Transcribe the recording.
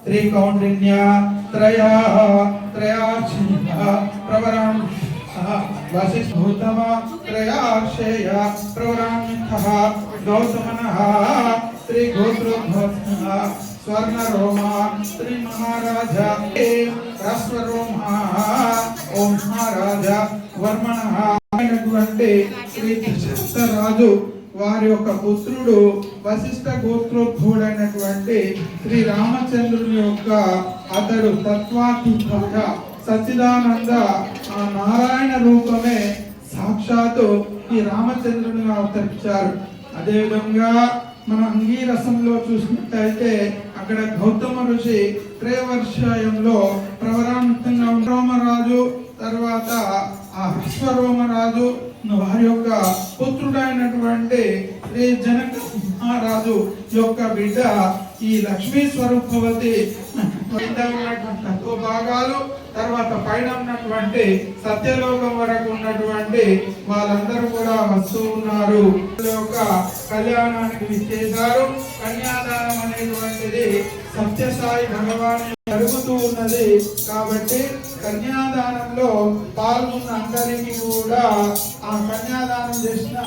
त्रिकौंडिन्या त्रया त्रयाक्षिण्यः प्रवरांशः वसिष्ठोत्तम त्रयाक्षेय प्रवरांशः गौतमनः त्रिगोत्रोद्भवः स्वर्णरोमा त्रिमहाराजा राष्ट्ररोमा ओं महाराजा वर्मणः అయినటువంటి శ్రీ దశరథరాజు వారి యొక్క పుత్రుడు వశిష్ఠ గోత్రోద్భవుడైనటువంటి శ్రీ రామచంద్రుని యొక్క అతడు తత్వాతీతంగా సచ్చిదానంద ఆ నారాయణ రూపమే సాక్షాత్తు ఈ రామచంద్రునిగా అవతరించారు. అదేవిధంగా మన అంగీరసంలో చూసినట్టయితే అక్కడ గౌతమ ఋషి త్రేవర్షయంలో ప్రవరాంతంగా రోమరాజు తర్వాత ఆ విశ్వరోమరాజు వారి యొక్క పుత్రుడైనటువంటి శ్రీ జనక మహారాజు యొక్క బిడ్డ ఈ లక్ష్మీ స్వరూపవతి తత్వ భాగాలు తర్వాత పైన ఉన్నటువంటి సత్యలోకం వరకు ఉన్నటువంటి వాళ్ళందరూ కూడా వస్తూ ఉన్నారు. యొక్క కళ్యాణానికి విచ్చేశారు. కన్యాదానం అనేటువంటిది సత్యసాయి భగవాన్ జరుగుతూ ఉన్నది కాబట్టి కన్యాదానంలో పాల్గొన్న అందరికీ కూడా ఆ కన్యాదానం చేసిన